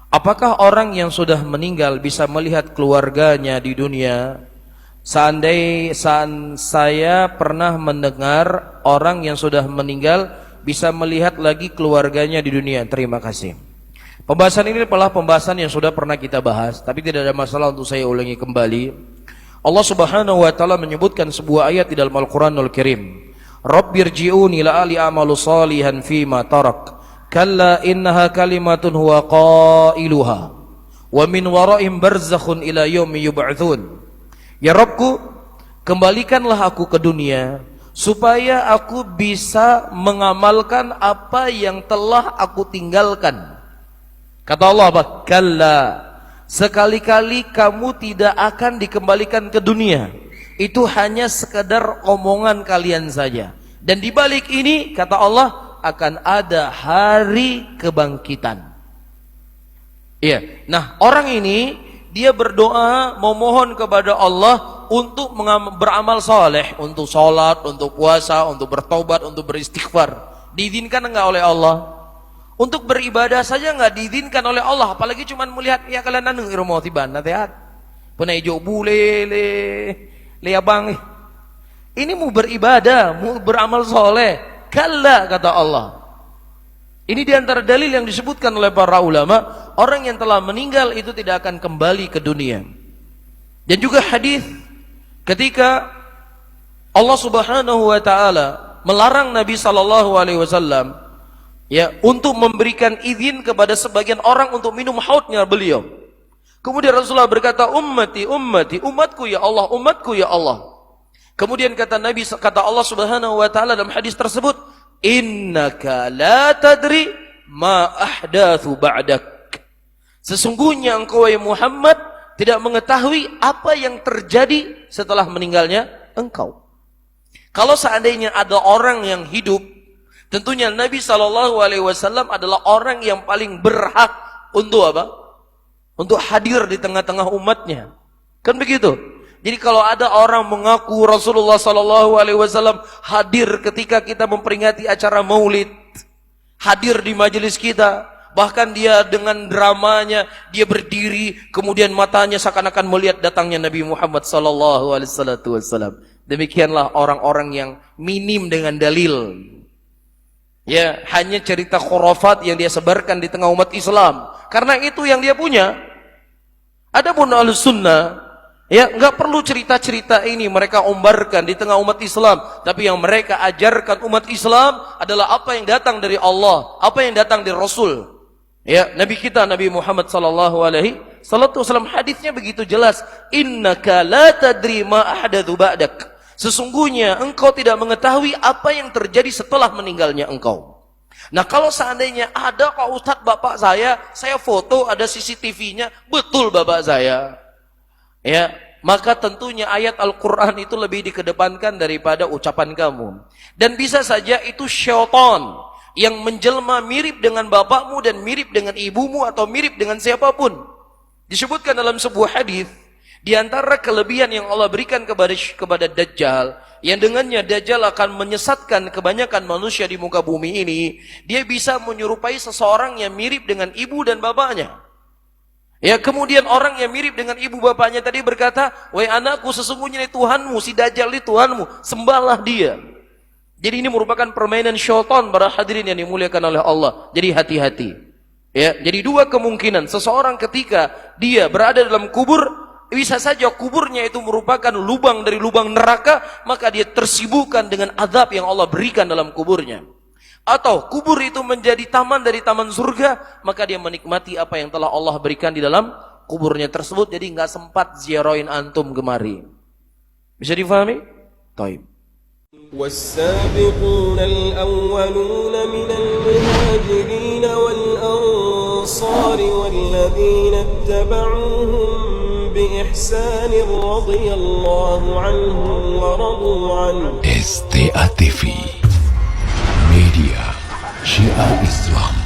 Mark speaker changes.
Speaker 1: Apakah orang yang sudah meninggal bisa melihat keluarganya di dunia? Saya pernah mendengar orang yang sudah meninggal bisa melihat lagi keluarganya di dunia. Terima kasih. Pembahasan ini adalah pembahasan yang sudah pernah kita bahas, tapi tidak ada masalah untuk saya ulangi kembali. Allah Subhanahu wa taala menyebutkan sebuah ayat di dalam Al-Qur'anul Karim. Rabbirji'uni la'ali a'malu salihan fima tarak. Kalla innaha kalimatun huwa qailuha wa min wara'im barzakhun ila yaumi yub'atsun. Ya Rabbku, kembalikanlah aku ke dunia supaya aku bisa mengamalkan apa yang telah aku tinggalkan. Kata Allah apa? Kalla, sekali-kali kamu tidak akan dikembalikan ke dunia. Itu hanya sekedar omongan kalian saja. Dan di balik ini kata Allah akan ada hari kebangkitan. Iya. Nah, orang ini dia berdoa memohon kepada Allah untuk beramal soleh, untuk sholat, untuk puasa, untuk bertobat, untuk beristighfar. Diizinkan enggak oleh Allah? Untuk beribadah saja enggak diizinkan oleh Allah, apalagi cuma melihat ya kalian anu irmo tiban natehat. Punai jo bule le abang. Ini mau beribadah, mau beramal soleh. Kalla kata Allah. Ini diantara dalil yang disebutkan oleh para ulama, orang yang telah meninggal itu tidak akan kembali ke dunia. Dan juga hadis ketika Allah Subhanahu wa taala melarang Nabi sallallahu alaihi wasallam ya untuk memberikan izin kepada sebagian orang untuk minum haudnya beliau. Kemudian Rasulullah berkata, ummati, ummati, umatku ya Allah, umatku ya Allah. Kemudian kata Allah Subhanahu wa taala dalam hadis tersebut, innaka la tadri ma ahdatsu ba'dak. Sesungguhnya engkau ya Muhammad tidak mengetahui apa yang terjadi setelah meninggalnya engkau. Kalau seandainya ada orang yang hidup, tentunya Nabi SAW adalah orang yang paling berhak untuk apa? Untuk hadir di tengah-tengah umatnya. Kan begitu? Jadi kalau ada orang mengaku Rasulullah SAW hadir ketika kita memperingati acara maulid, hadir di majelis kita, bahkan dia dengan dramanya, dia berdiri, kemudian matanya seakan-akan melihat datangnya Nabi Muhammad SAW. Demikianlah orang-orang yang minim dengan dalil. Ya, hanya cerita khurafat yang dia sebarkan di tengah umat Islam. Karena itu yang dia punya. Adapun Ahlus Sunnah, ya, enggak perlu cerita-cerita ini mereka ombarkan di tengah umat Islam, tapi yang mereka ajarkan umat Islam adalah apa yang datang dari Allah, apa yang datang dari Rasul. Ya, Nabi kita Nabi Muhammad sallallahu alaihi wasallam hadisnya begitu jelas, innaka la tadri ma ahdatsu ba'dak. Sesungguhnya engkau tidak mengetahui apa yang terjadi setelah meninggalnya engkau. Nah, kalau seandainya ada Pak Ustadz bapak saya foto ada CCTV-nya, betul bapak saya. Ya, maka tentunya ayat Al-Quran itu lebih dikedepankan daripada ucapan kamu. Dan bisa saja itu syaitan yang menjelma mirip dengan bapakmu dan mirip dengan ibumu atau mirip dengan siapapun. Disebutkan dalam sebuah hadis, di antara kelebihan yang Allah berikan kepada Dajjal, yang dengannya Dajjal akan menyesatkan kebanyakan manusia di muka bumi ini, dia bisa menyerupai seseorang yang mirip dengan ibu dan bapaknya. Ya, kemudian orang yang mirip dengan ibu bapaknya tadi berkata, wahai anakku, sesungguhnya ini Tuhanmu, si Dajjal ini Tuhanmu, sembahlah dia. Jadi ini merupakan permainan syaitan para hadirin yang dimuliakan oleh Allah. Jadi hati-hati. Ya, jadi dua kemungkinan, seseorang ketika dia berada dalam kubur, bisa saja kuburnya itu merupakan lubang dari lubang neraka, maka dia tersibukkan dengan azab yang Allah berikan dalam kuburnya. Atau kubur itu menjadi taman dari taman surga, maka dia menikmati apa yang telah Allah berikan di dalam kuburnya tersebut. Jadi nggak sempat ziarahin antum kemari. Bisa difahami? Taib.
Speaker 2: والسابقون الأولون من المهاجرين والأنصار والذين اتبعوهم بإحسان رضي الله عنهم ورضوا عنه. STA TV Media Syiar Islam.